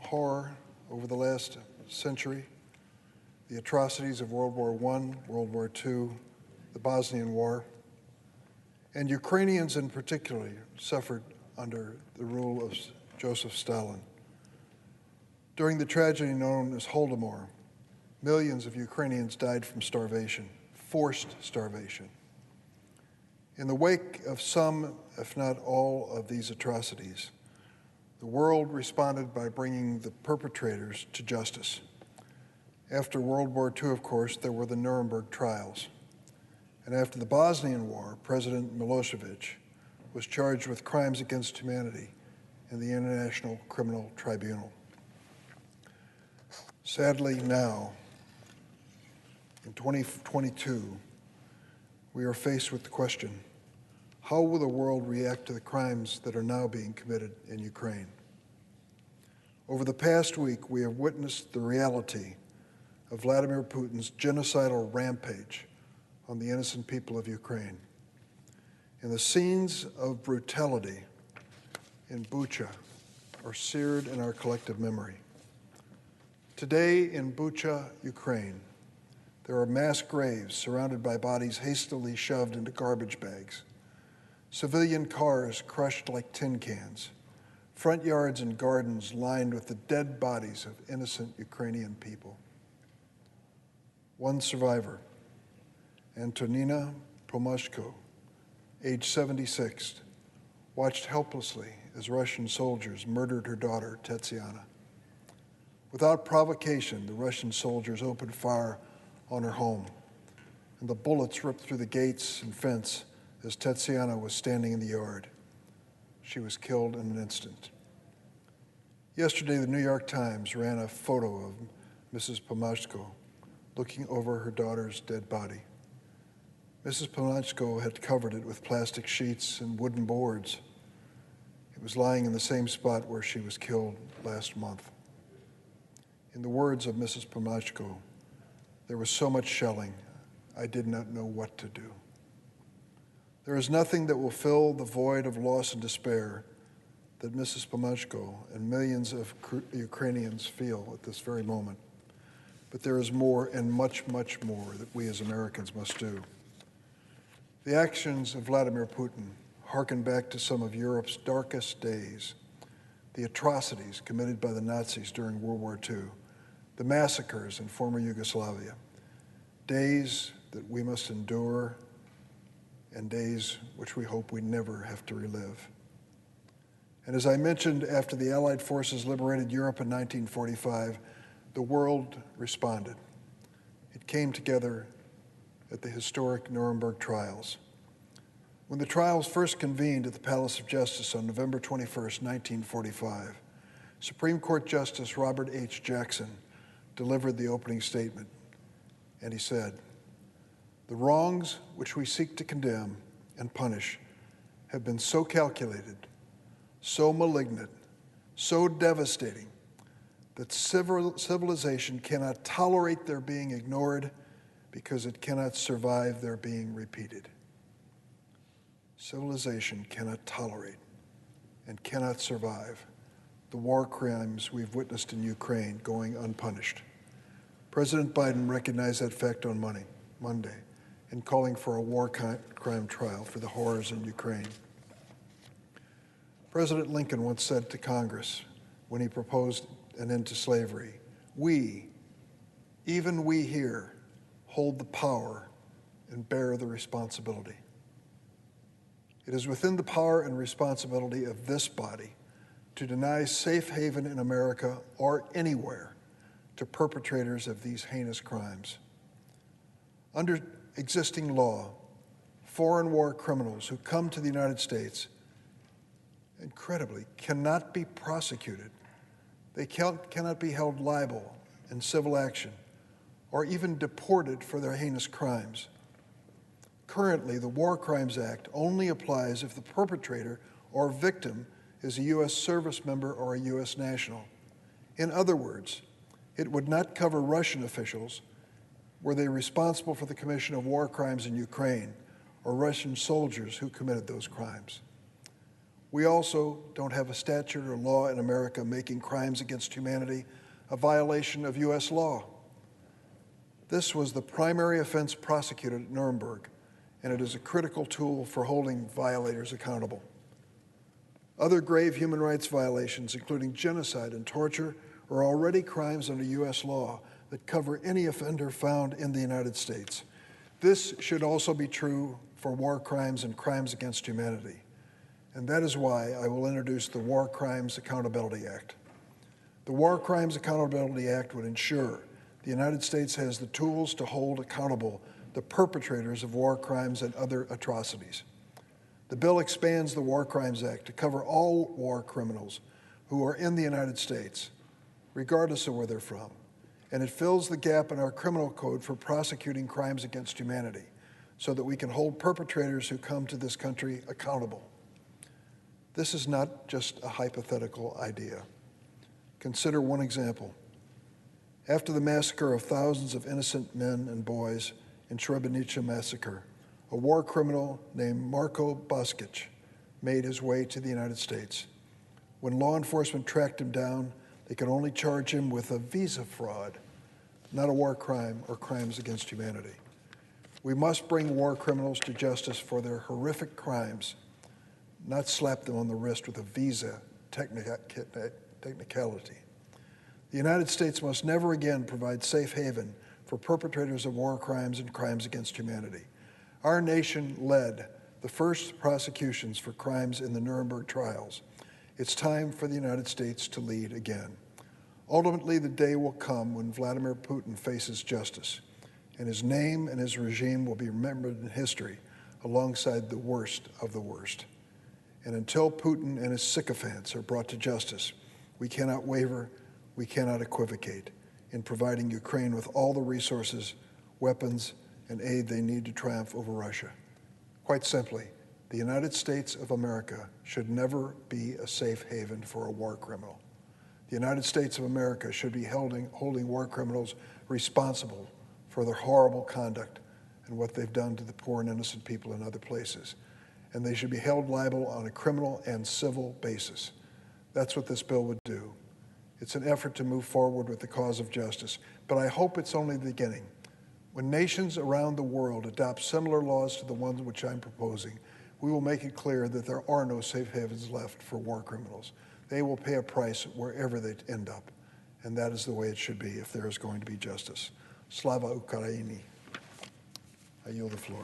horror over the last century, the atrocities of World War I, World War II, the Bosnian War, and Ukrainians in particular suffered under the rule of Joseph Stalin. During the tragedy known as Holodomor, millions of Ukrainians died from starvation, forced starvation. In the wake of some, if not all, of these atrocities, the world responded by bringing the perpetrators to justice. After World War II, of course, there were the Nuremberg trials. And after the Bosnian War, President Milosevic was charged with crimes against humanity in the International Criminal Tribunal. Sadly, now, in 2022, we are faced with the question, how will the world react to the crimes that are now being committed in Ukraine? Over the past week, we have witnessed the reality of Vladimir Putin's genocidal rampage on the innocent people of Ukraine. And the scenes of brutality in Bucha are seared in our collective memory. Today in Bucha, Ukraine, there are mass graves surrounded by bodies hastily shoved into garbage bags, civilian cars crushed like tin cans, front yards and gardens lined with the dead bodies of innocent Ukrainian people. One survivor, Antonina Pomashko, age 76, watched helplessly as Russian soldiers murdered her daughter, Tetsiana. Without provocation, the Russian soldiers opened fire on her home, and the bullets ripped through the gates and fence as Tetsiana was standing in the yard. She was killed in an instant. Yesterday, the New York Times ran a photo of Mrs. Pomashko looking over her daughter's dead body. Mrs. Pomashko had covered it with plastic sheets and wooden boards. It was lying in the same spot where she was killed last month. In the words of Mrs. Pomashko, there was so much shelling, I did not know what to do. There is nothing that will fill the void of loss and despair that Mrs. Pomashko and millions of Ukrainians feel at this very moment. But there is more and much, much more that we as Americans must do. The actions of Vladimir Putin harken back to some of Europe's darkest days, the atrocities committed by the Nazis during World War II, the massacres in former Yugoslavia, days that we must endure and days which we hope we never have to relive. And as I mentioned, after the Allied forces liberated Europe in 1945, the world responded. It came together at the historic Nuremberg trials. When the trials first convened at the Palace of Justice on November 21st, 1945, Supreme Court Justice Robert H. Jackson delivered the opening statement, and he said, "The wrongs which we seek to condemn and punish have been so calculated, so malignant, so devastating, that civilization cannot tolerate their being ignored because it cannot survive their being repeated." Civilization cannot tolerate and cannot survive the war crimes we've witnessed in Ukraine going unpunished. President Biden recognized that fact on Monday in calling for a war crime trial for the horrors in Ukraine. President Lincoln once said to Congress when he proposed an end to slavery, "We, even we here, hold the power and bear the responsibility." It is within the power and responsibility of this body to deny safe haven in America or anywhere to perpetrators of these heinous crimes. Under existing law, foreign war criminals who come to the United States, incredibly, cannot be prosecuted. They cannot be held liable in civil action or even deported for their heinous crimes. Currently, the War Crimes Act only applies if the perpetrator or victim is a U.S. service member or a U.S. national. In other words, it would not cover Russian officials were they responsible for the commission of war crimes in Ukraine or Russian soldiers who committed those crimes. We also don't have a statute or law in America making crimes against humanity a violation of U.S. law. This was the primary offense prosecuted at Nuremberg, and it is a critical tool for holding violators accountable. Other grave human rights violations, including genocide and torture, are already crimes under U.S. law that cover any offender found in the United States. This should also be true for war crimes and crimes against humanity. And that is why I will introduce the War Crimes Accountability Act. The War Crimes Accountability Act would ensure the United States has the tools to hold accountable the perpetrators of war crimes and other atrocities. The bill expands the War Crimes Act to cover all war criminals who are in the United States, regardless of where they're from, and it fills the gap in our criminal code for prosecuting crimes against humanity so that we can hold perpetrators who come to this country accountable. This is not just a hypothetical idea. Consider one example. After the massacre of thousands of innocent men and boys in Srebrenica massacre, a war criminal named Marko Baskic made his way to the United States. When law enforcement tracked him down, they could only charge him with a visa fraud, not a war crime or crimes against humanity. We must bring war criminals to justice for their horrific crimes, not slap them on the wrist with a visa technicality. The United States must never again provide safe haven for perpetrators of war crimes and crimes against humanity. Our nation led the first prosecutions for crimes in the Nuremberg trials. It's time for the United States to lead again. Ultimately, the day will come when Vladimir Putin faces justice, and his name and his regime will be remembered in history alongside the worst of the worst. And until Putin and his sycophants are brought to justice, we cannot waver, we cannot equivocate in providing Ukraine with all the resources, weapons, and aid they need to triumph over Russia. Quite simply, the United States of America should never be a safe haven for a war criminal. The United States of America should be holding war criminals responsible for their horrible conduct and what they've done to the poor and innocent people in other places. And they should be held liable on a criminal and civil basis. That's what this bill would do. It's an effort to move forward with the cause of justice, but I hope it's only the beginning. When nations around the world adopt similar laws to the ones which I'm proposing, we will make it clear that there are no safe havens left for war criminals. They will pay a price wherever they end up, and that is the way it should be if there is going to be justice. Slava Ukraini. I yield the floor.